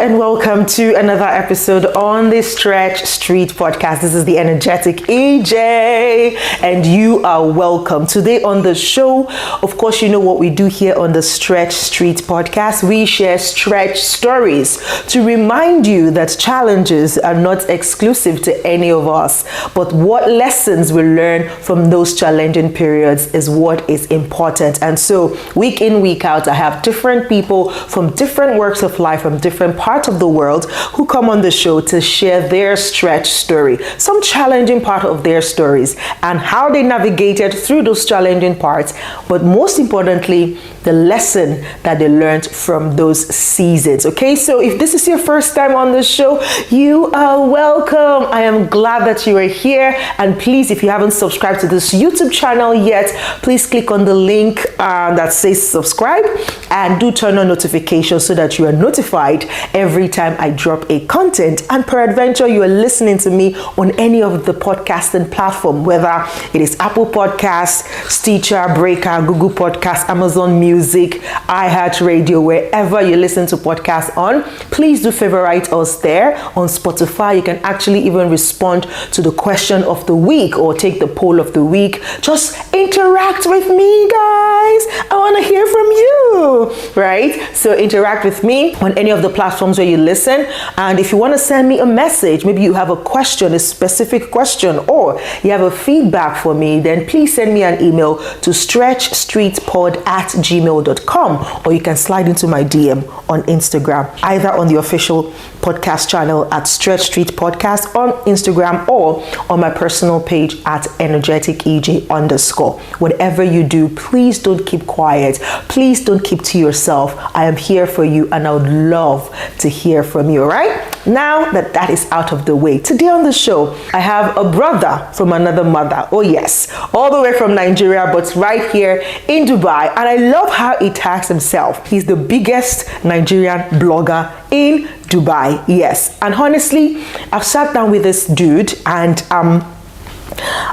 and welcome to another episode on the Stretch Street Podcast. This is the energetic EJ, and you are welcome. Today on the show, of course, you know what we do here on the Stretch Street Podcast. We share stretch stories to remind you that challenges are not exclusive to any of us, but what lessons we learn from those challenging periods is what is important. And so, week in, week out, I have different people from different works of life, from different parts of the world, who come on the show to share their stretch story, some challenging part of their stories, and how they navigated through those challenging parts, but most importantly, the lesson that they learned from those seasons. Okay, so if this is your first time on the show, you are welcome. I am glad that you are here, and please, if you haven't subscribed to this YouTube channel yet, please click on the link that says subscribe, and do turn on notifications so that you are notified every time I drop a content. And peradventure, you are listening to me on any of the podcasting platform, whether it is Apple Podcasts, Stitcher, Breaker, Google Podcasts, Amazon Music, iHeartRadio, wherever you listen to podcasts on, please do favorite us there. On Spotify, you can actually even respond to the question of the week or take the poll of the week. Just interact with me, guys. I want to hear from you, right? So interact with me on any of the platforms where you listen. And if you want to send me a message, maybe you have a question, a specific question, or you have a feedback for me, then please send me an email to stretchstreetpod@gmail.com, or you can slide into my DM on Instagram, either on the official podcast channel at Stretch Street Podcast on Instagram, or on my personal page at energeticej_. Whatever you do, please don't keep quiet. Please don't keep to yourself. I am here for you, and I would love to hear from you, all right? Now that is out of the way, today on the show, I have a brother from another mother. Oh yes, all the way from Nigeria, but right here in Dubai. And I love how he tags himself. He's the biggest Nigerian blogger in Dubai. Yes. And honestly, I've sat down with this dude, and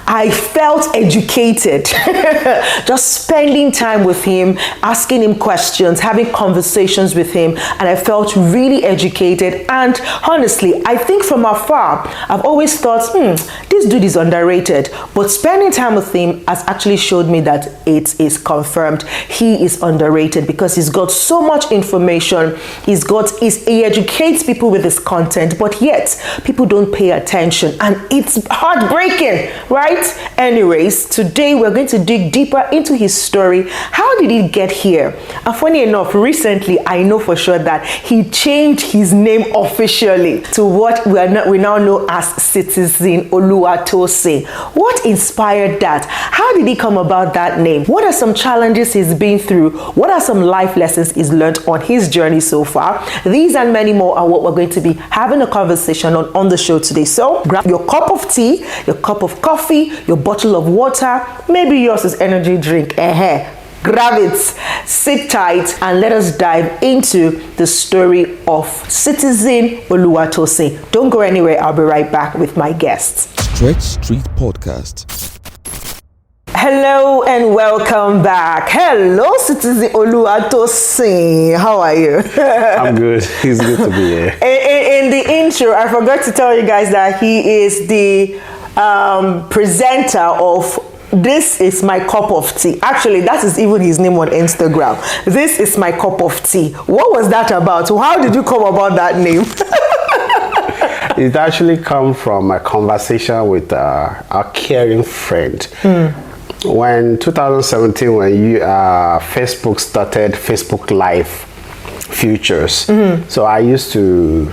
I felt educated just spending time with him, asking him questions, having conversations with him, and I felt really educated. And honestly, I think from afar, I've always thought, this dude is underrated, but spending time with him has actually showed me that it is confirmed. He is underrated because he's got so much information. He educates people with his content, but yet people don't pay attention, and it's heartbreaking, right? Anyways, today we're going to dig deeper into his story. How did he get here? And funny enough, recently I know for sure that he changed his name officially to what we now know as Citizen Oluwatosin. What inspired that? How did he come about that name? What are some challenges he's been through? What are some life lessons he's learned on his journey so far? These and many more are what we're going to be having a conversation on the show today. So grab your cup of tea, your cup of coffee, your bottle of water, maybe yours is energy drink. Grab it, sit tight, and let us dive into the story of Citizen Oluwatosin. Don't go anywhere. I'll be right back with my guests. Stretch Street Podcast. Hello and welcome back. Hello, Citizen Oluwatosin. How are you? I'm good. It's good to be here. In the intro, I forgot to tell you guys that he is the presenter of This Is My Cup of Tea. Actually, that is even his name on Instagram. This Is My Cup of Tea. What was that about? How did you come about that name? It actually come from a conversation with a caring friend. When 2017, when Facebook started Facebook Live features. So I used to,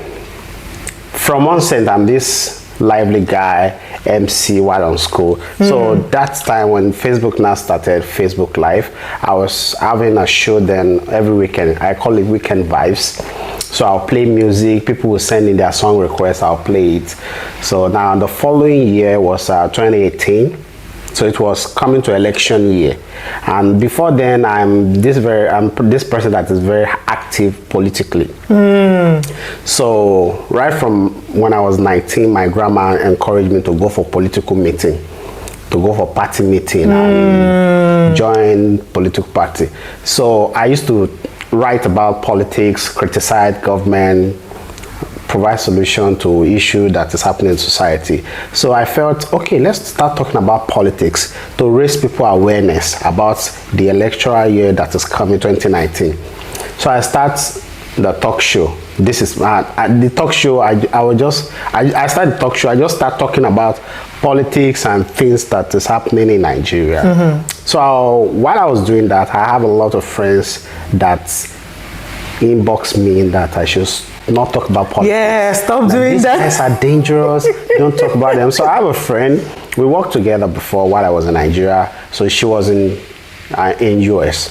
from onset, I'm this lively guy, MC while on school. So that's time when Facebook now started Facebook Live. I was having a show then every weekend. I call it Weekend Vibes. So I'll play music. People will send in their song requests. I'll play it. So now the following year was 2018. So it was coming to election year, and before then, I'm this person that is very active politically. So right from when I was 19, my grandma encouraged me to go for political meeting, to go for party meeting and join political party. So I used to write about politics, criticize government, provide solution to issue that is happening in society. So I felt, okay, let's start talking about politics to raise people awareness about the electoral year that is coming, 2019. So I start the talk show. This is the talk show. I started the talk show. I just start talking about politics and things that is happening in Nigeria. So while I was doing that, I have a lot of friends that inbox me that I should not talk about politics. Yeah, stop doing that. These guys are dangerous. Don't talk about them. So I have a friend. We worked together before while I was in Nigeria. So she was in US.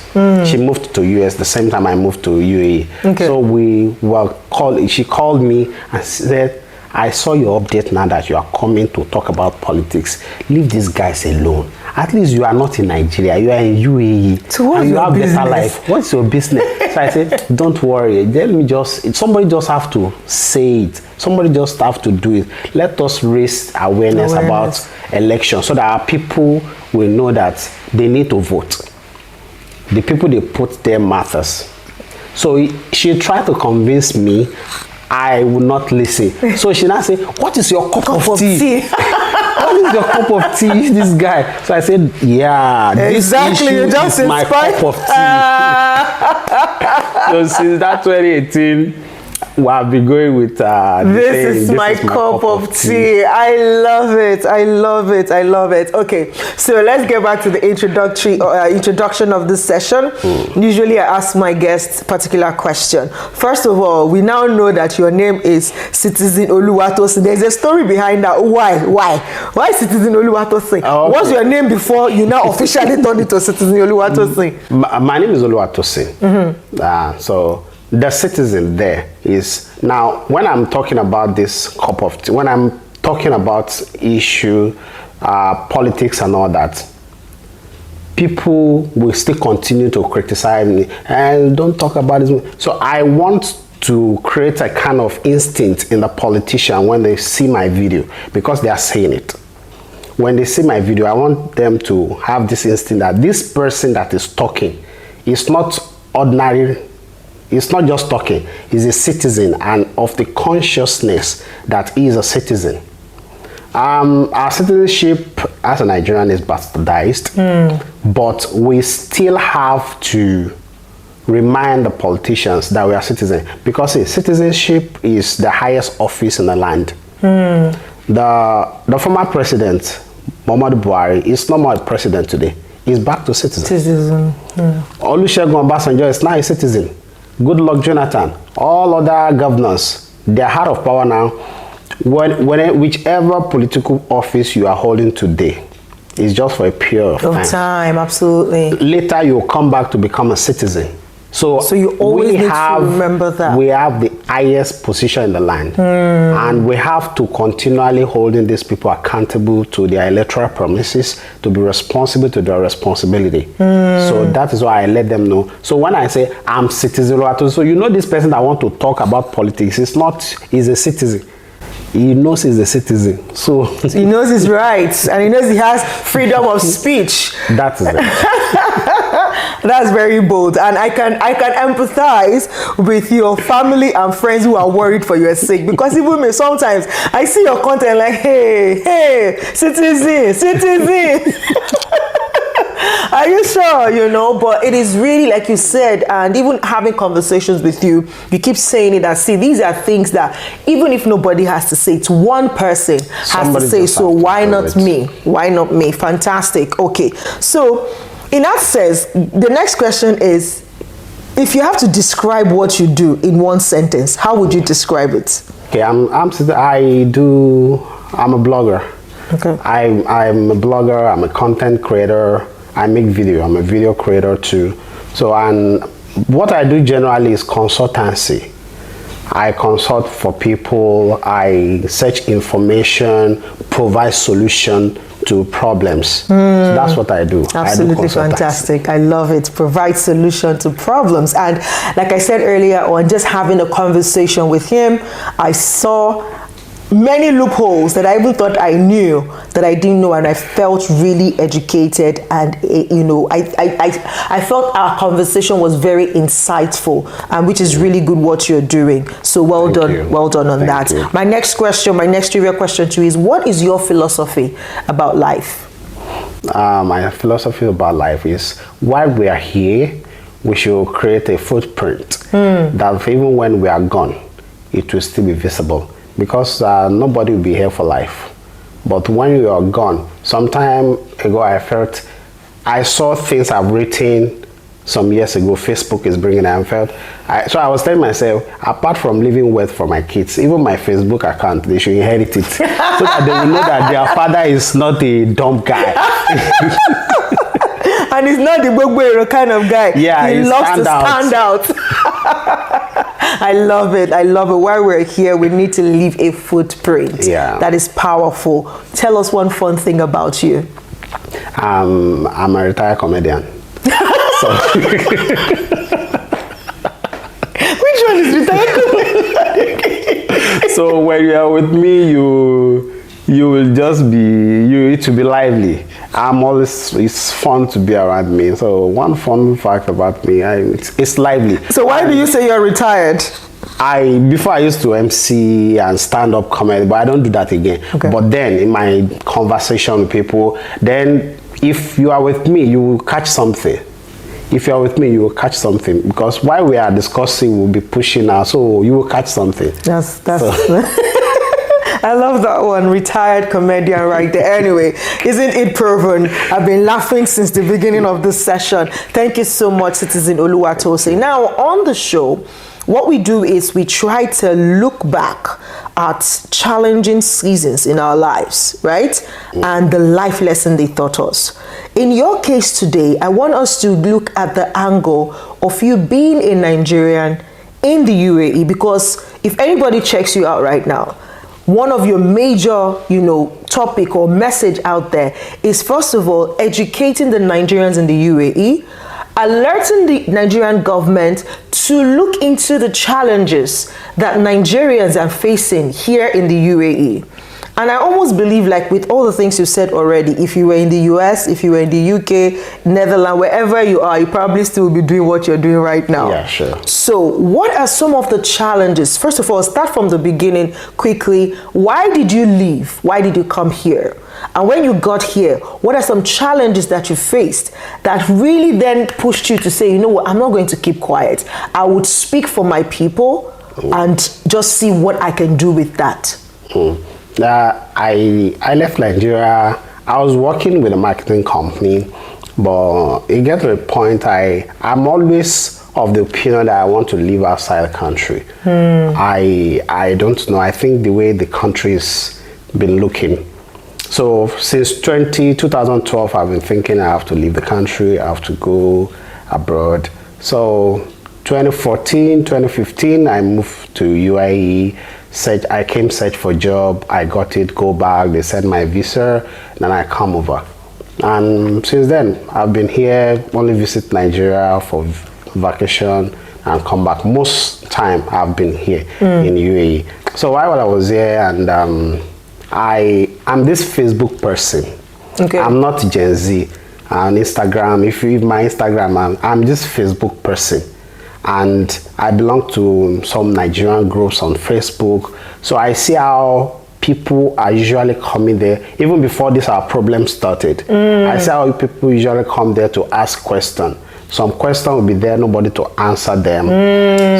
She moved to US the same time I moved to UAE. Okay. So we were called. She called me and said, I saw your update now that you are coming to talk about politics. Leave these guys alone. At least you are not in Nigeria, you are in UAE. So what's and you your have business? better life. What's your business? So I said, don't worry. Somebody just have to say it. Somebody just have to do it. Let us raise awareness about elections so that our people will know that they need to vote. The people they put there matters. So she tried to convince me. I would not listen. So she now said, what is your cup of tea? What is your cup of tea? This guy. So I said, yeah, exactly. This issue is my cup of tea. So since that 2018, we have been going with this is my cup of tea. I love it. I love it. I love it. Okay, so let's get back to the introduction of this session. Usually I ask my guests a particular question. First of all, we now know that your name is Citizen Oluwatosin. There's a story behind that. Why Citizen Oluwatosin? Okay. What's your name before you now officially turned into Citizen Oluwatosin? My name is Oluwatosin. So the citizen there is, now when I'm talking about this cup of tea, when I'm talking about issue, politics and all that, people will still continue to criticize me and don't talk about this. So I want to create a kind of instinct in the politician when they see my video, because they are saying it. When they see my video, I want them to have this instinct that this person that is talking is not ordinary. It's not just talking. He's a citizen and of the consciousness that he is a citizen. Our citizenship as a Nigerian is bastardized, but we still have to remind the politicians that we are citizens, because citizenship is the highest office in the land. The former president, Muhammadu Buhari, is no more a president today. He's back to citizen. Olusegun Obasanjo is now a citizen. Goodluck Jonathan, all other governors, they're out of power now. Whichever political office you are holding today is just for a period of time. Absolutely. Later, you'll come back to become a citizen. So you always need to remember that. We have the highest position in the land. And we have to continually holding these people accountable to their electoral promises, to be responsible to their responsibility. So that is why I let them know. So when I say I'm citizen, so you know this person that want to talk about politics, he's a citizen. He knows he's a citizen. So he knows his rights and he knows he has freedom of speech. That is it. That's very bold, and I can empathize with your family and friends who are worried for your sake, because even me sometimes I see your content like, hey, citizen. Are you sure? You know, but it is really like you said, and even having conversations with you, you keep saying it and see, these are things that even if nobody has to say it, one person has to say, so why not me? Why not me? Fantastic. Okay, so in that sense, the next question is, if you have to describe what you do in one sentence, how would you describe it? Okay, I'm a blogger. Okay. I'm a blogger, I'm a content creator, I make video, I'm a video creator too. So, and what I do generally is consultancy. I consult for people, I search information, provide solution to problems. So that's what I do. Absolutely fantastic. I love it. Provide solution to problems. And like I said earlier on, just having a conversation with him, I saw many loopholes that I even thought I knew that I didn't know, and I felt really educated, and I felt our conversation was very insightful, and which is really good what you're doing. So well done on that. My next trivia question to you is, what is your philosophy about life? My philosophy about life is, while we are here, we should create a footprint that even when we are gone, it will still be visible. Because nobody will be here for life. But when you are gone, some time ago I saw things I've written some years ago, Facebook is bringing it, so I was telling myself, apart from leaving wealth for my kids, even my Facebook account, they should inherit it. So that they will know that their father is not a dumb guy. And he's not the Gbogbo kind of guy. Yeah, he loves to stand out. I love it. While we're here, we need to leave a footprint. Yeah. That is powerful. Tell us one fun thing about you. I'm a retired comedian. So which one is retired comedian? So when you are with me, you will just be, you need to be lively. It's fun to be around me. So one fun fact about me, it's lively. So why do you say you're retired? Before I used to MC and stand-up comedy, but I don't do that again. Okay. But then in my conversation with people, then if you are with me, you will catch something. If you are with me, you will catch something, because while we are discussing, we'll be pushing out, so you will catch something. That's I love that one, retired comedian right there. Anyway, isn't it proven? I've been laughing since the beginning of this session. Thank you so much, Citizen Oluwatosin. Now, on the show, what we do is we try to look back at challenging seasons in our lives, right? And the life lesson they taught us. In your case today, I want us to look at the angle of you being a Nigerian in the UAE, because if anybody checks you out right now, one of your major, topic or message out there is, first of all, educating the Nigerians in the UAE, alerting the Nigerian government to look into the challenges that Nigerians are facing here in the UAE. And I almost believe, like with all the things you said already, if you were in the US, if you were in the UK, Netherlands, wherever you are, you probably still be doing what you're doing right now. Yeah, sure. So what are some of the challenges? First of all, start from the beginning quickly. Why did you leave? Why did you come here? And when you got here, what are some challenges that you faced that really then pushed you to say, you know what, I'm not going to keep quiet. I would speak for my people and just see what I can do with that. I left Nigeria. I was working with a marketing company, but it gets to a point I'm always of the opinion that I want to live outside the country. I don't know. I think the way the country's been looking. So since 2012, I've been thinking I have to leave the country. I have to go abroad. So 2014, 2015, I moved to UAE. I came search for a job, I got it, go back, they sent my visa, then I come over. And since then, I've been here, only visit Nigeria for vacation and come back. Most time I've been here in UAE. So while I was here, and I'm this Facebook person. Okay. I'm not Gen Z. And Instagram, if you read my Instagram, I'm this Facebook person. And I belong to some Nigerian groups on Facebook. So I see how people are usually coming there, even before our problem started. I see how people usually come there to ask questions. Some questions will be there, nobody to answer them.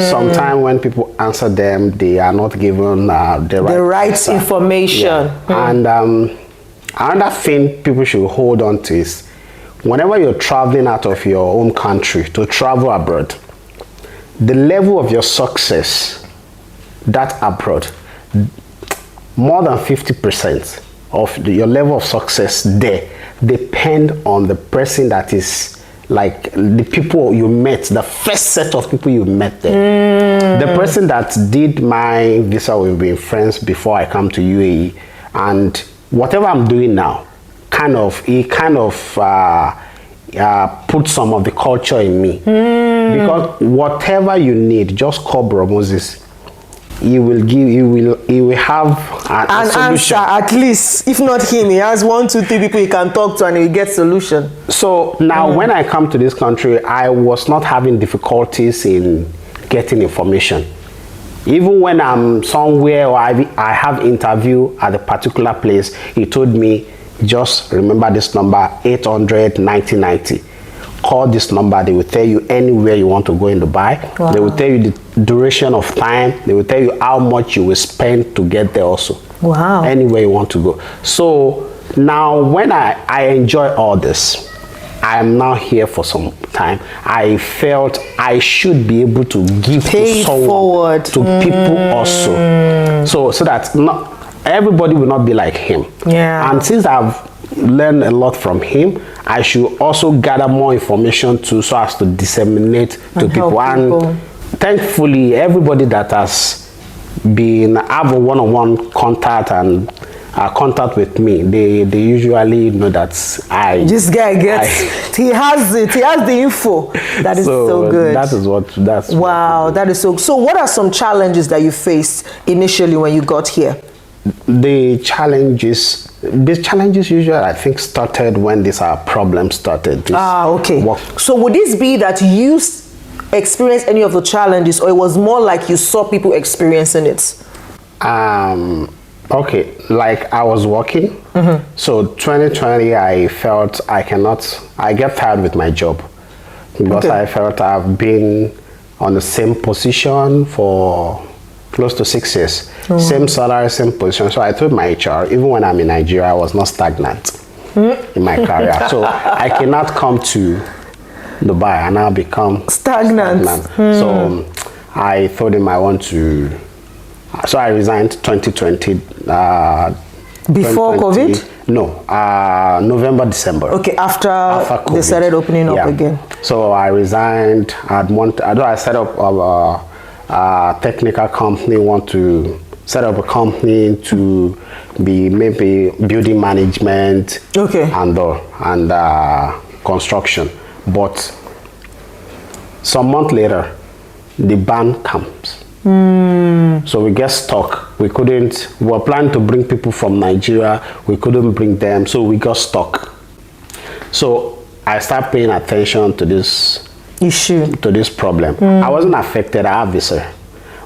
Sometimes when people answer them, they are not given the right information. Yeah. And another thing people should hold on to is, whenever you're traveling out of your home country to travel abroad, the level of your success that abroad, more than 50% of your level of success there depend on the person that is, like, the people you met, the first set of people you met there. The person that did my visa, we've been friends before I come to UAE, and whatever I'm doing now, put some of the culture in me. Because whatever you need, just call Bro Moses. he will have a An solution. answer, at least. If not him, he has 1, 2, 3 people he can talk to and he will get solution. So now when I come to this country, I was not having difficulties in getting information. Even when I'm somewhere or I have interview at a particular place, he told me, just remember this number, 800 9090. Call this number, they will tell you anywhere you want to go in Dubai. Wow. They will tell you the duration of time. They will tell you how much you will spend to get there also. Wow. Anywhere you want to go. So now when I enjoy all this, I am now here for some time. I felt I should be able to give Pay to someone, forward. to people also. So that not everybody will not be like him. Yeah. And since I've learned a lot from him, I should also gather more information too, so as to disseminate to people. And thankfully, everybody that has been have a one-on-one contact and contact with me, they usually know that this guy gets he has the info. That is so good. That's wow, that is so what are some challenges that you faced initially when you got here? The challenges usually I think started when this problem started. Okay. So would this be that you experienced any of the challenges, or it was more like you saw people experiencing it? Okay, like I was working. So 2020, I felt I get tired with my job because I felt I've been on the same position for close to 6 years. Same salary, same position. So I told my HR, even when I'm in Nigeria, I was not stagnant in my career. So I cannot come to Dubai and now become stagnant. So I told him I want to. So I resigned 2020. Before 2020, COVID? No, November, December. Okay, after they started opening up again. So I resigned. I set up a technical company, want to set up a company to be maybe building management and construction. But some month later, the ban comes. So we get stuck. We were planning to bring people from Nigeria. We couldn't bring them, so we got stuck. So I started paying attention to this issue, to this problem. I wasn't affected. I have visa,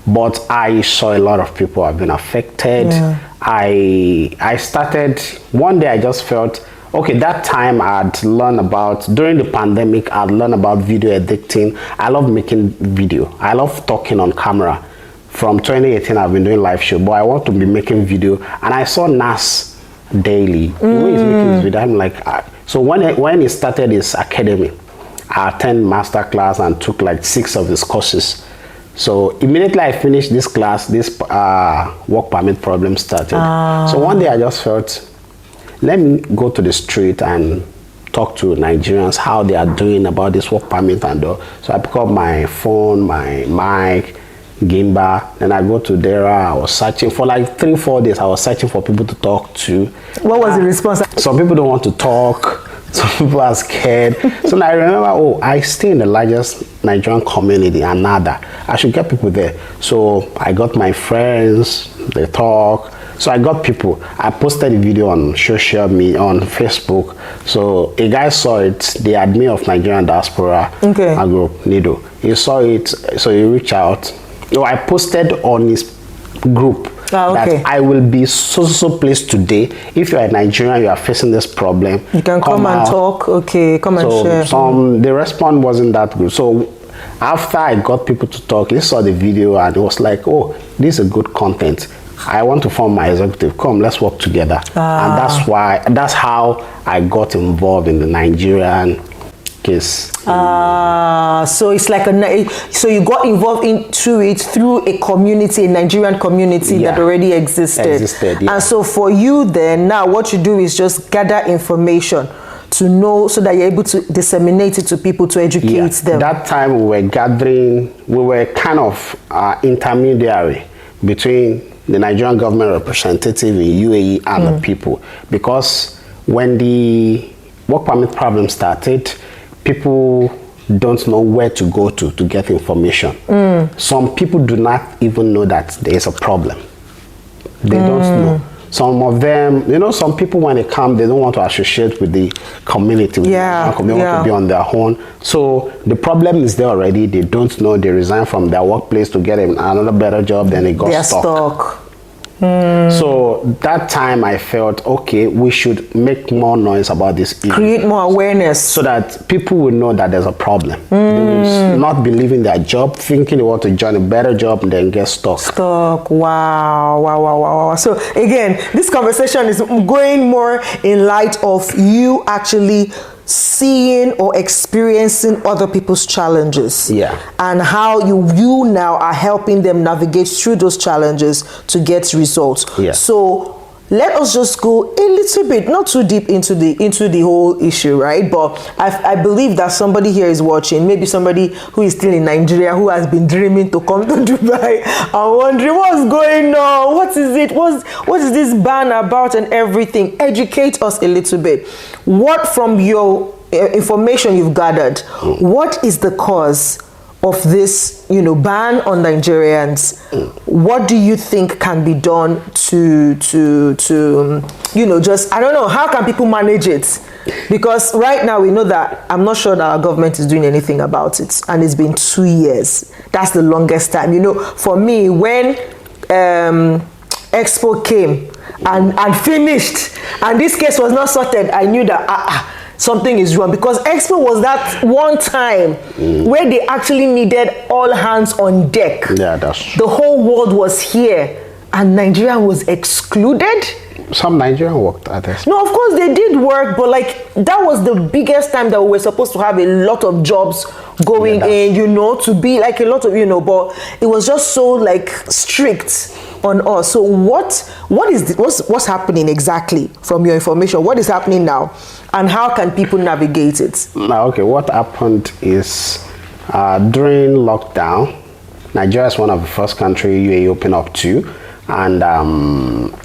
but I saw a lot of people have been affected. I started, one day I just felt, okay, that time I'd learned about, during the pandemic, I'd learned about video editing. I love making video. I love talking on camera. From 2018, I've been doing live show, but I want to be making video. And I saw Nas daily. The way he's making his video, I'm like, so when he started his academy, I attended master class and took like 6 of his courses. So immediately I finished this class, this work permit problem started. So one day I just felt, let me go to the street and talk to Nigerians, how they are doing about this work permit and all. So I pick up my phone, my mic, gimbal, then I go to Dera. I was searching for like 3-4 days. I was searching for people to talk to. What was the response? Some people don't want to talk. Some people are scared. So now I remember, I stay in the largest Nigerian community, Anada. I should get people there. So I got my friends, they talk. So I got people. I posted a video on social media, on Facebook. So a guy saw it, the admin of Nigerian diaspora group, Nido. He saw it, so he reached out. So I posted on his group that I will be so place today. If you are a Nigerian, you are facing this problem, you can come and talk. Come and share. The response wasn't that good. So after I got people to talk, they saw the video and it was like, oh, this is a good content. I want to form my executive. Come, let's work together. And that's how I got involved in the Nigerian case. So it's like so you got involved into it through a community, a Nigerian community that already existed. And so for you then, now what you do is just gather information to know, so that you're able to disseminate it to people, to educate them. That time we were kind of intermediary between the Nigerian government representative in UAE and the people, because when the work permit problem started, people don't know where to go to get information. Some people do not even know that there is a problem. They don't know. Some of them, some people when they come, they don't want to associate with the community. They want to be on their own. So the problem is there already. They don't know. They resign from their workplace to get another better job. Then they got stuck. So that time I felt, okay, we should make more noise about this issue. Create more awareness. So that people will know that there's a problem. They will not believe in their job, thinking they want to join a better job and then get stuck. Wow. So again, this conversation is going more in light of you actually seeing or experiencing other people's challenges, and how you now are helping them navigate through those challenges to get results. So let us just go a little bit, not too deep into the whole issue, right? But I believe that somebody here is watching, maybe somebody who is still in Nigeria, who has been dreaming to come to Dubai and wondering what's going on, what is it, what is this ban about and everything. Educate us a little bit. What, from your information you've gathered, what is the cause of this, ban on Nigerians? What do you think can be done to just, I don't know, how can people manage it? Because right now we know that, I'm not sure that our government is doing anything about it, and it's been 2 years. That's the longest time. For me, when Expo came and finished, and this case was not sorted, I knew that something is wrong, because Expo was that one time where they actually needed all hands on deck. Yeah, that's true. The whole world was here and Nigeria was excluded. Some Nigerian worked at this. No, of course they did work, but that was the biggest time that we were supposed to have a lot of jobs going in, to be like a lot of, but it was just so strict on us. So what's happening exactly from your information? What is happening now, and how can people navigate it? Okay, what happened is during lockdown, Nigeria is one of the first countries UAE opened up to, and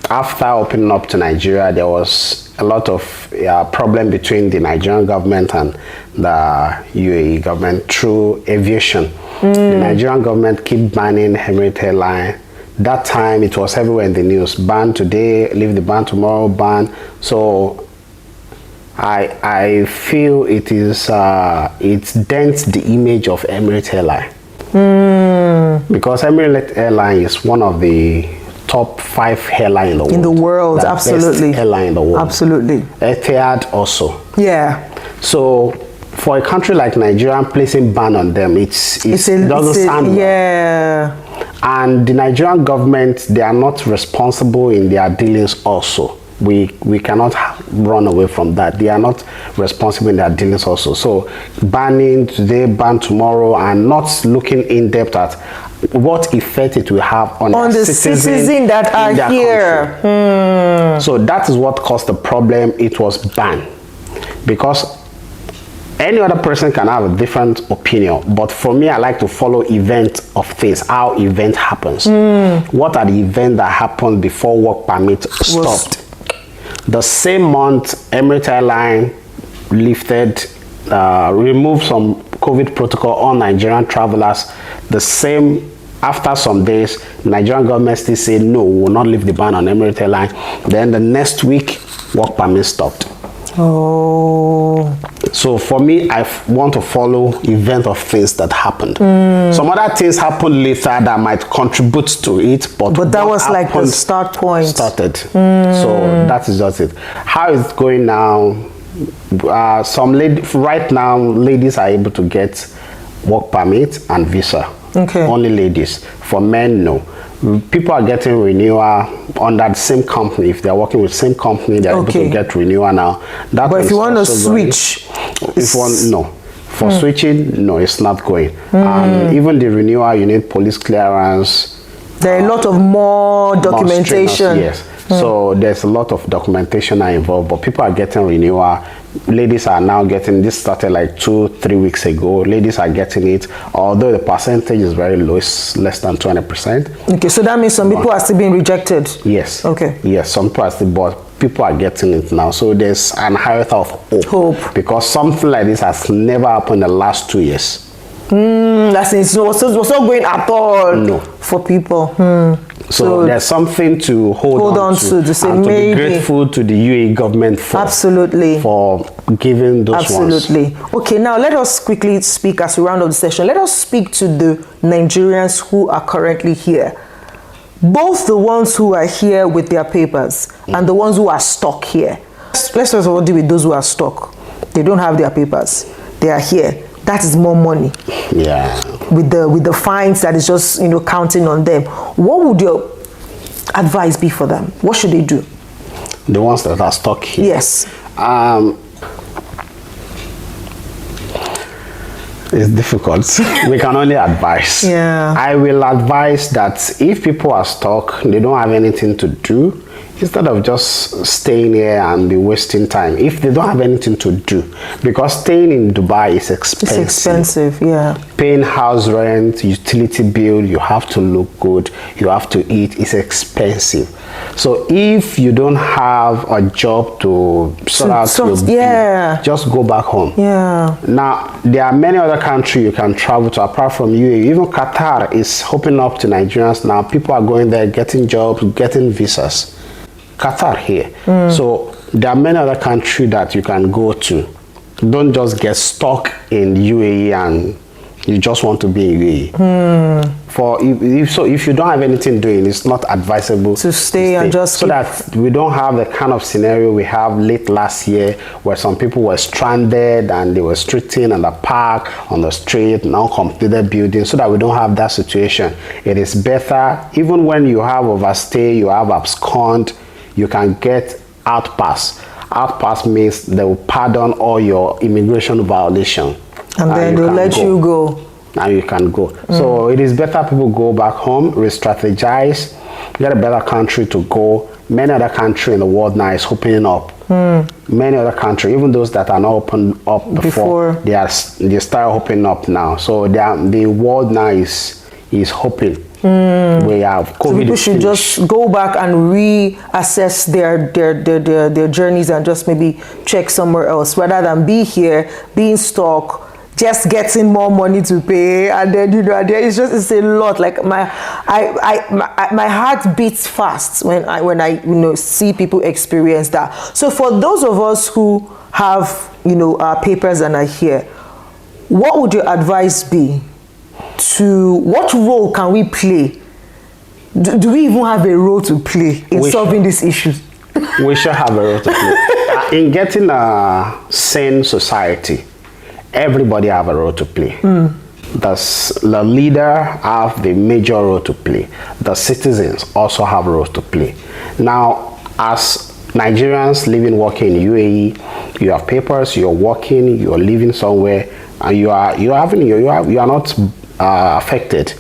after opening up to Nigeria, there was a lot of problem between the Nigerian government and the UAE government through aviation. The Nigerian government keep banning Emirates Airline. That time it was everywhere in the news. Ban today, leave the ban tomorrow, ban. So I feel it is it dents the image of Emirates Airline. Because Emirates Airline is one of the top 5 airline in the world. In the world, absolutely. Best airline in the world. Absolutely. Etihad also. Yeah. So for a country like Nigeria, placing ban on them, it doesn't sound well. And the Nigerian government, they are not responsible in their dealings also. We cannot run away from that. They are not responsible in their dealings also. So banning today, ban tomorrow, and not looking in depth at what effect it will have on the citizens that are here. So that is what caused the problem. It was banned because any other person can have a different opinion, but for me, I like to follow event of things, how event happens. What are the events that happened before work permit stopped? The same month, Emirates Airline removed some COVID protocol on Nigerian travelers. The same, after some days, Nigerian government still said, no, we will not lift the ban on Emirates Airline. Then the next week, work permit stopped. So for me, I want to follow event of things that happened. Some other things happened later that might contribute to it, but that was like the start point. Started. So that is just it. How it's going now? Right now, ladies are able to get work permit and visa. Only ladies. For men, no. People are getting renewal under the same company. If they're working with the same company, they're able to get renewal now. But if you want to switch, for switching, no, it's not going. Even the renewal, you need police clearance. There are a lot of more documentation. Yes. So there's a lot of documentation involved, but people are getting renewal. Ladies are now getting, this started like 2-3 weeks ago. Ladies are getting it, although the percentage is very low, it's less than 20%. Okay, so that means some people are still being rejected. Yes. Okay. Yes, some people are still, but people are getting it now. So there's an iota of hope. Because something like this has never happened in the last 2 years. That's it. So it's not going at all for people. So there's something to hold on to say and to maybe be grateful to the UAE government for. Absolutely. For giving those ones. Okay, now let us quickly speak as we round up the session. Let us speak to the Nigerians who are currently here. Both the ones who are here with their papers and the ones who are stuck here. Let's first of all deal with those who are stuck. They don't have their papers. They are here. That is more money. Yeah. With the fines that is just counting on them. What would your advice be for them? What should they do? The ones that are stuck here. Yes. It's difficult. We can only advise. Yeah. I will advise that if people are stuck, they don't have anything to do, instead of just staying here and be wasting time, if they don't have anything to do, because staying in Dubai is expensive. It's expensive, yeah. Paying house rent, utility bill, you have to look good, you have to eat, it's expensive. So if you don't have a job to sort out your bill, just go back home. Yeah. Now, there are many other countries you can travel to apart from UAE. Even Qatar is opening up to Nigerians now. People are going there, getting jobs, getting visas. Qatar here. So there are many other countries that you can go to. Don't just get stuck in UAE and you just want to be in UAE. For if you don't have anything doing, it's not advisable to stay and just so that we don't have the kind of scenario we have late last year where some people were stranded and they were streeting in the park, on the street, non-completed buildings, so that we don't have that situation. It is better, even when you have overstay, you have abscond, you can get out pass. Out pass means they will pardon all your immigration violation. And then they'll let you go. Now you can go. So it is better people go back home, re-strategize, get a better country to go. Many other countries in the world now is opening up. Many other countries, even those that are not opened up before. they start opening up now. So the world now is hoping. We have COVID. So people should just go back and reassess their journeys and just maybe check somewhere else rather than be here, being stuck, just getting more money to pay, and then it's a lot. Like my heart beats fast when I see people experience that. So for those of us who have our papers and are here, what would your advice be? What role can we play? Do we even have a role to play in solving these issues? We should have a role to play. In getting a sane society, everybody have a role to play. The leader have the major role to play. The citizens also have a role to play. Now, as Nigerians living, working in UAE, you have papers, you're working, you're living somewhere, and you are not affected.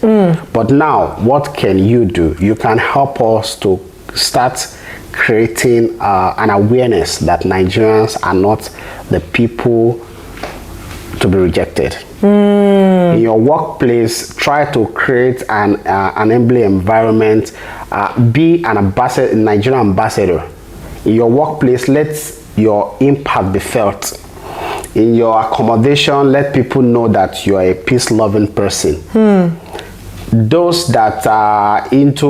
But now, what can you do? You can help us to start creating an awareness that Nigerians are not the people to be rejected. In your workplace, try to create an enabling environment. Be an ambassador, Nigerian ambassador. In your workplace, let your impact be felt. In your accommodation, let people know that you are a peace-loving person. Those that are into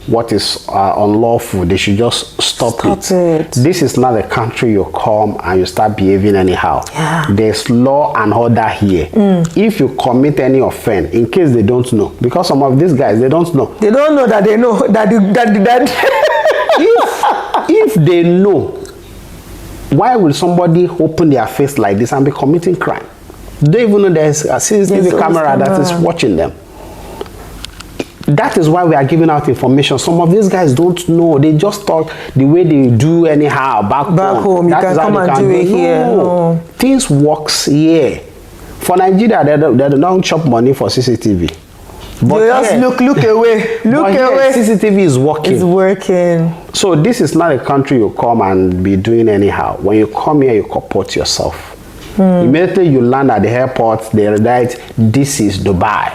what is unlawful, they should just stop it. This is not a country you come and you start behaving anyhow. There's law and order here. If you commit any offense, in case they don't know, because some of these guys, they don't know. They don't know that they know that. If they know, why will somebody open their face like this and be committing crime? They even know there's a CCTV camera that is watching them. That is why we are giving out information. Some of these guys don't know. They just talk the way they do anyhow back home. You can come and do it here. No. Things works here. For Nigeria, they don't chop money for CCTV. But you just look away. Look away. CCTV is working. It's working. So this is not a country you come and be doing anyhow. When you come here, you comport yourself. Immediately you land at the airport, they write, "This is Dubai."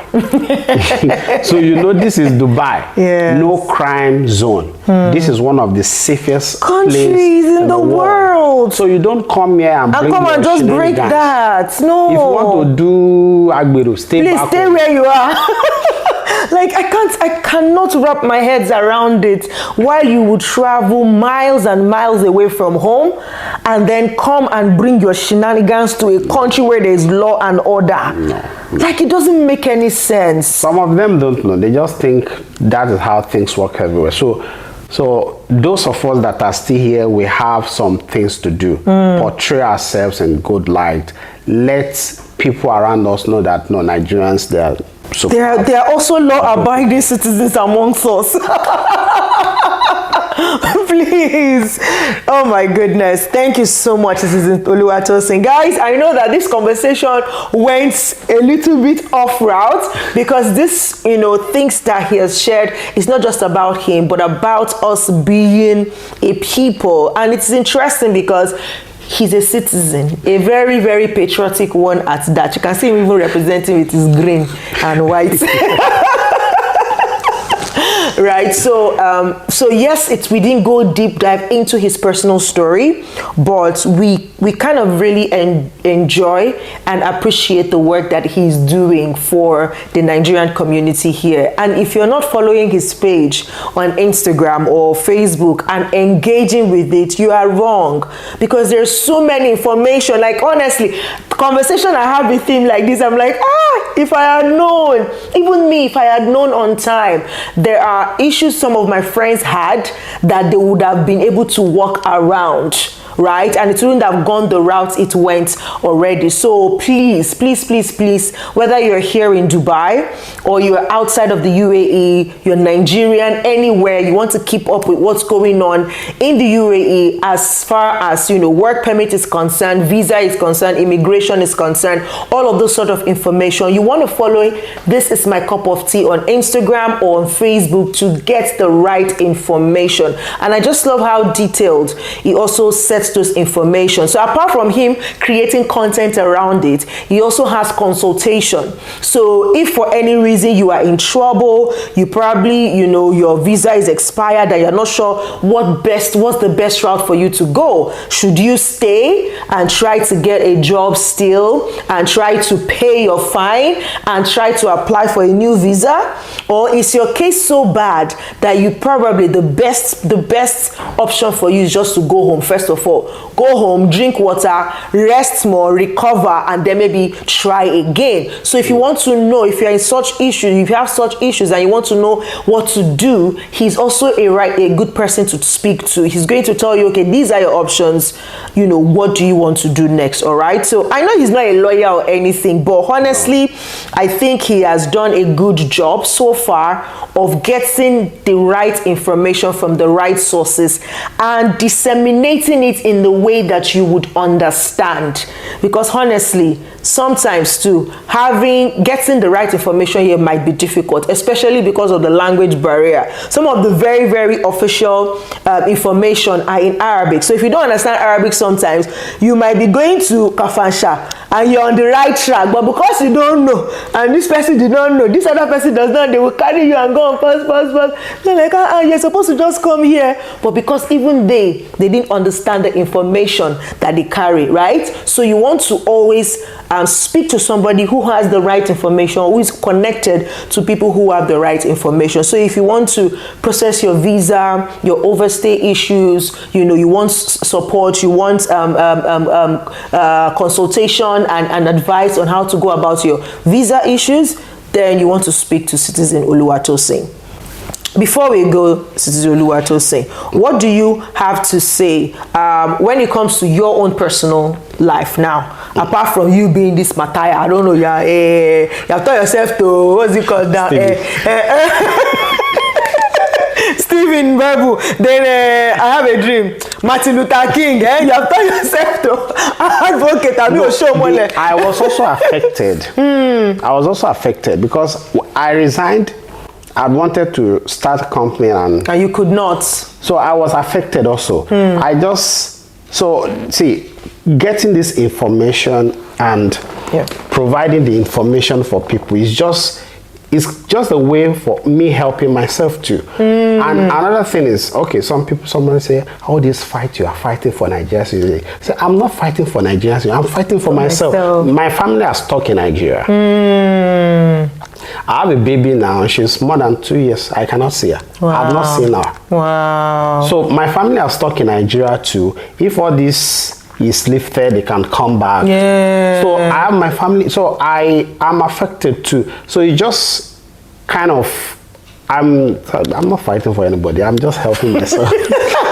So you know this is Dubai. Yes. No crime zone. This is one of the safest Countries places in the world. So you don't come here and bring come your and just break shenanigans. that. No. If you want to do Agbero, stay Please back stay home. where you are. Like I cannot wrap my head around it. While you would travel miles and miles away from home and then come and bring your shenanigans to a country where there is law and order. No. Like it doesn't make any sense. Some of them don't know. They just think that is how things work everywhere. So those of us that are still here, we have some things to do. Portray ourselves in good light. Let people around us know that no, Nigerians, they are so There are also law-abiding citizens amongst us. Please. Oh my goodness. Thank you so much, Citizen Oluwatosin. Guys, I know that this conversation went a little bit off route because this, things that he has shared is not just about him, but about us being a people. And it's interesting because he's a citizen, a very, very patriotic one at that. You can see him even representing with his green and white. Right, so yes, we didn't go deep dive into his personal story, but we kind of really enjoy and appreciate the work that he's doing for the Nigerian community here. And if you're not following his page on Instagram or Facebook and engaging with it, you are wrong, because there's so many information. Like honestly, conversation I have with him like this, I'm like, if I had known, even me, if I had known on time, there are issues some of my friends had that they would have been able to walk around, right? And it wouldn't have gone the route it went already. So please, whether you're here in Dubai or you're outside of the UAE, you're Nigerian, anywhere, you want to keep up with what's going on in the UAE as far as, work permit is concerned, visa is concerned, immigration is concerned, all of those sort of information, you want to follow This Is My Cup of Tea on Instagram or on Facebook to get the right information. And I just love how detailed he also sets those information. So apart from him creating content around it, he also has consultation. So if for any reason you are in trouble, you probably, your visa is expired and you're not sure what's the best route for you to go. Should you stay and try to get a job still and try to pay your fine and try to apply for a new visa? Or is your case so bad that you probably the best option for you is just to go home? First of all, go home, drink water, rest more, recover, and then maybe try again. So if you want to know, if you're in such issues, if you have such issues and you want to know what to do, he's also a good person to speak to. He's going to tell you, okay, these are your options, what do you want to do next? All right. So I know he's not a lawyer or anything, but honestly, I think he has done a good job so far of getting the right information from the right sources and disseminating it in the way that you would understand. Because honestly, sometimes too, getting the right information here might be difficult, especially because of the language barrier. Some of the very, very official information are in Arabic. So if you don't understand Arabic, sometimes you might be going to Kafansha and you're on the right track, but because you don't know and this person did not know, this other person does not, they will carry you and go on fast. They're like, you're supposed to just come here. But because even they didn't understand the information that they carry, right? So you want to always speak to somebody who has the right information, who is connected to people who have the right information. So if you want to process your visa, your overstay issues, you want support, you want consultation and advice on how to go about your visa issues, then you want to speak to Citizen Oluwatosin. Before we go, Citizen Oluwatosin, what do you have to say when it comes to your own personal life now? Apart from you being this Mataya, I don't know, you have taught yourself to, what's it called now? Stephen Bible. Then I have a dream. Martin Luther King. You have taught yourself to advocate. I was also affected. I was also affected because I resigned. I wanted to start a company and you could not. So I was affected also. See, getting this information and providing the information for people is just a way for me helping myself too. And another thing is, okay, somebody say, oh, this fight, you are fighting for Nigeria. Say, I'm not fighting for Nigeria, I'm fighting for myself. My family are stuck in Nigeria. I have a baby now, she's more than 2 years. I cannot see her. I've not seen her. Wow. So my family are stuck in Nigeria too. If all this is lifted, they can come back. Yeah. So I have my family, so I am affected too. So it just kind of, I'm not fighting for anybody, I'm just helping myself.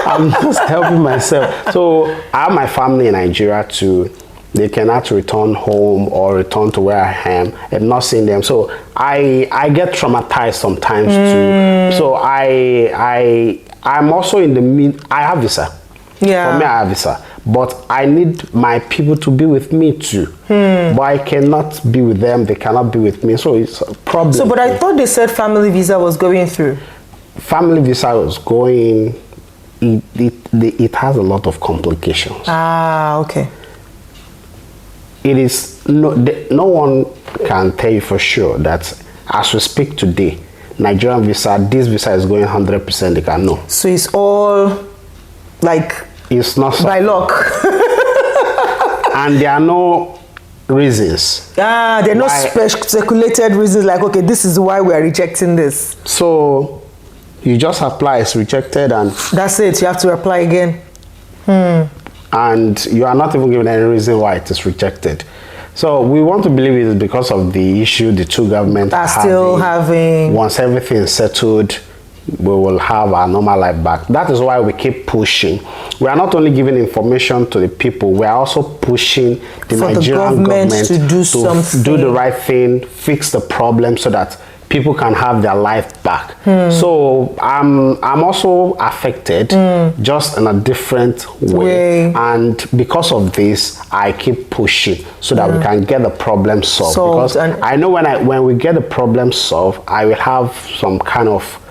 I'm just helping myself. So I have my family in Nigeria too. They cannot return home or return to where I am and not seeing them. So I get traumatized sometimes too. So I'm also in the I have visa. Yeah. For me, I have visa. But I need my people to be with me too. But I cannot be with them. They cannot be with me. So it's a problem. So, but I thought they said family visa was going through. Family visa was going. It has a lot of complications. Ah, okay. It is no one can tell you for sure that as we speak today, Nigerian visa, this visa is going 100%. They can know. So it's all like it's not by luck. And there are no reasons. Ah, there are no speculated reasons like, okay, this is why we are rejecting this. So you just apply, it's rejected, and that's it. You have to apply again. And you are not even given any reason why it is rejected. So we want to believe it is because of the issue the two governments are still having. Once everything is settled, we will have our normal life back. That is why we keep pushing. We are not only giving information to the people, we are also pushing the Nigerian government to do something. Do the right thing, fix the problem so that people can have their life back. So I'm also affected, just in a different way. And because of this, I keep pushing so that we can get the problem solved. Because I know when we get the problem solved, I will have some kind of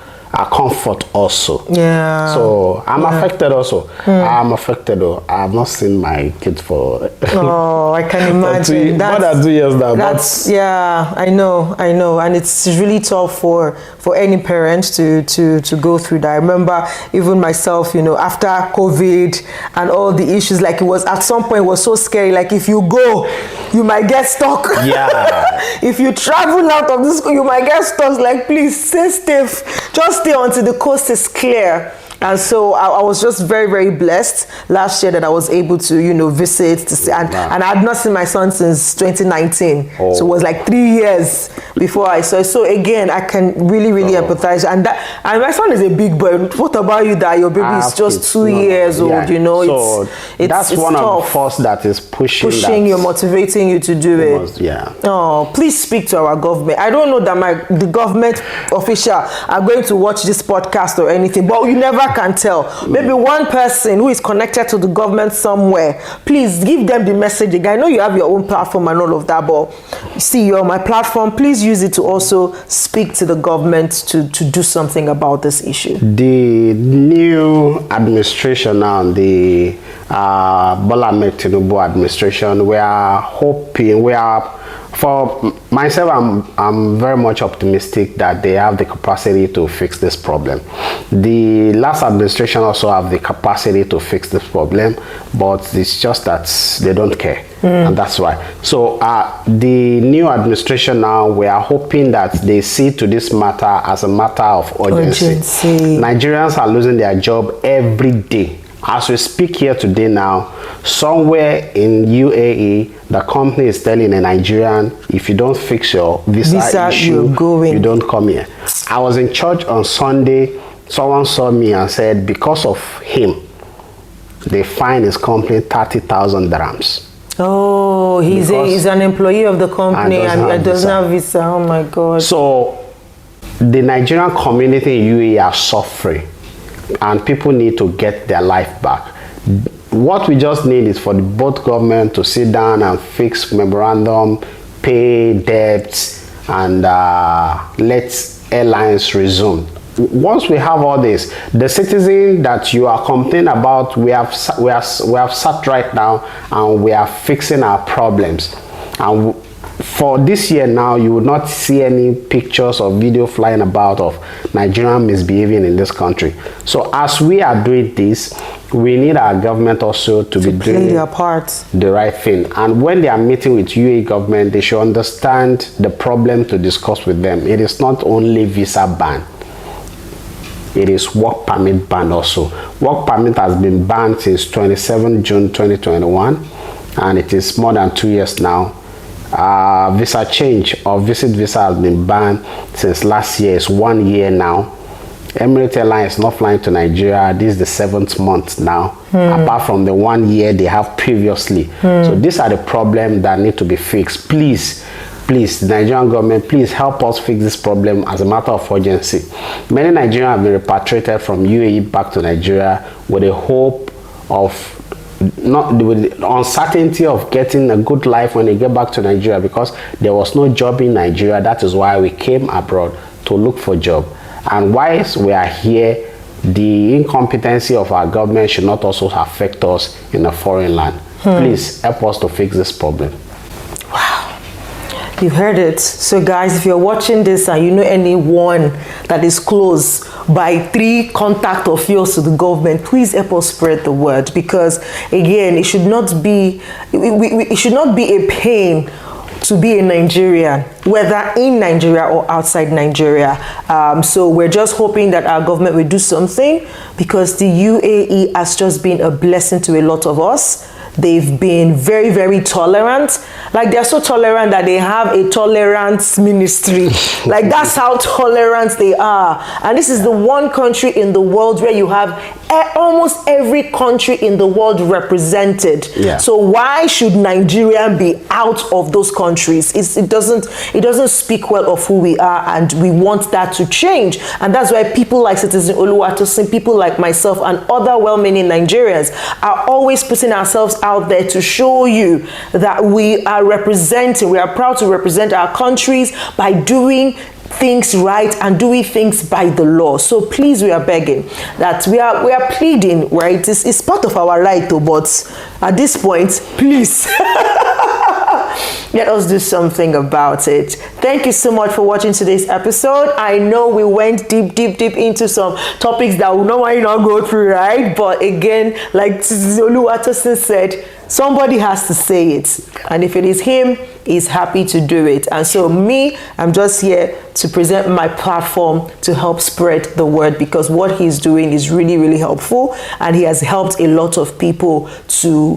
comfort also. Yeah. So I'm affected also. I'm affected though. I have not seen my kids for I can imagine. More than 2 years now. That's I know. And it's really tough for any parent to go through that. I remember even myself, after COVID and all the issues, like it was at some point it was so scary. Like if you go, you might get stuck. Yeah. If you travel out of this school, you might get stuck. Like please stay safe. Just stay until the coast is clear. And so I was just very, very blessed last year that I was able to, visit to see, and I had not seen my son since 2019. So it was like 3 years before I saw. So again, I can really, really empathize. And my son is a big boy. What about you that your baby is just 2 years old? So that's one tough. of the force that is pushing you, motivating you to do it. Oh, please speak to our government. I don't know that the government official are going to watch this podcast or anything, but you never can tell. Maybe one person who is connected to the government somewhere, please give them the message again. I know you have your own platform and all of that, but see, you're on my platform. Please use it to also speak to the government to do something about this issue. The new administration now, the Bola Ahmed Tinubu administration, we are hoping, for myself, I'm very much optimistic that they have the capacity to fix this problem. The last administration also have the capacity to fix this problem, but it's just that they don't care, and that's why. So the new administration now, we are hoping that they see to this matter as a matter of urgency. Nigerians are losing their job every day. As we speak here today now, somewhere in UAE, the company is telling a Nigerian, if you don't fix your visa issue, you don't come here. I was in church on Sunday. Someone saw me and said, because of him, they fined his company 30,000 dirhams. Oh, he's an employee of the company and doesn't have visa. Oh my God. So the Nigerian community in UAE are suffering, and people need to get their life back. What we just need is for the both government to sit down and fix memorandum, pay debts, and let airlines resume. once we have all this, the citizen that you are complaining about, we have sat right now and we are fixing our problems. And for this year now, you will not see any pictures or video flying about of Nigerian misbehaving in this country. So as we are doing this, we need our government also to be doing their part, the right thing. And when they are meeting with UAE government, they should understand the problem to discuss with them. It is not only visa ban. It is work permit ban also. Work permit has been banned since 27 June 2021, and it is more than 2 years now. Visa change or visit visa has been banned since last year. It's 1 year now. Emirates Airline is not flying to Nigeria. This is the 7th month now, apart from the 1 year they have previously. So these are the problems that need to be fixed. Please, the Nigerian government, please help us fix this problem as a matter of urgency. Many Nigerians have been repatriated from UAE back to Nigeria with a hope of with the uncertainty of getting a good life when they get back to Nigeria, because there was no job in Nigeria. That is why we came abroad to look for job. And whilst we are here, the incompetency of our government should not also affect us in a foreign land. Please help us to fix this problem. Wow, you've heard it. So guys, if you're watching this and you know anyone that is close by 3 contact of yours to the government, please help us spread the word, because again, it should not be a pain to be a Nigerian, whether in Nigeria or outside Nigeria. So we're just hoping that our government will do something, because the UAE has just been a blessing to a lot of us. They've been very, very tolerant. Like, they're so tolerant that they have a tolerance ministry. Like, that's how tolerant they are. And this is the one country in the world where you have almost every country in the world represented. Yeah. So why should Nigeria be out of those countries? It doesn't speak well of who we are, and we want that to change. And that's why people like Citizen Oluwatosin, people like myself, and other well-meaning Nigerians are always putting ourselves out there to show you that we are proud to represent our countries by doing things right and doing things by the law. So please, we are begging that we are pleading, right? It's part of our right, though, but at this point, please let us do something about it. Thank you so much for watching today's episode. I know we went deep into some topics that we normally not go through, right? But again, like Oluwatosin said, somebody has to say it, and if it is him, he's happy to do it. And so I'm just here to present my platform to help spread the word, because what he's doing is really, really helpful, and he has helped a lot of people to,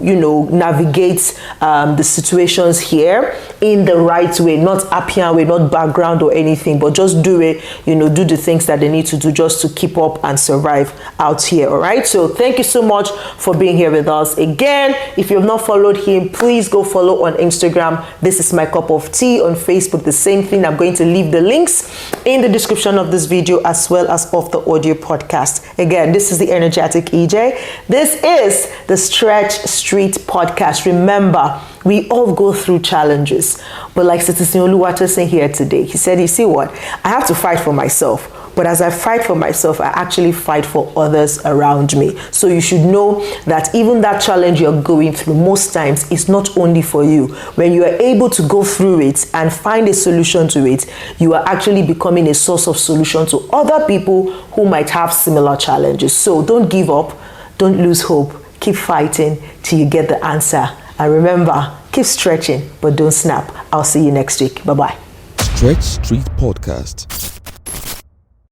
navigate the situations here in the right way, not appian way, not background or anything, but just do it, do the things that they need to do just to keep up and survive out here. All right, so thank you so much for being here with us. Again, if you have not followed him, please go follow on Instagram. This is My Cup of Tea. On Facebook, the same thing. I'm going to leave the links in the description of this video, as well as of the audio podcast. Again, this is the Energetic EJ. This is the Stretch Street Podcast. Remember, we all go through challenges, but like Citizen Oluwatosin here today, he said, you see what? I have to fight for myself. But as I fight for myself, I actually fight for others around me. So you should know that even that challenge you're going through, most times, is not only for you. When you are able to go through it and find a solution to it, you are actually becoming a source of solution to other people who might have similar challenges. So don't give up. Don't lose hope. Keep fighting till you get the answer. And remember, keep stretching, but don't snap. I'll see you next week. Bye-bye. Stretch Street Podcast.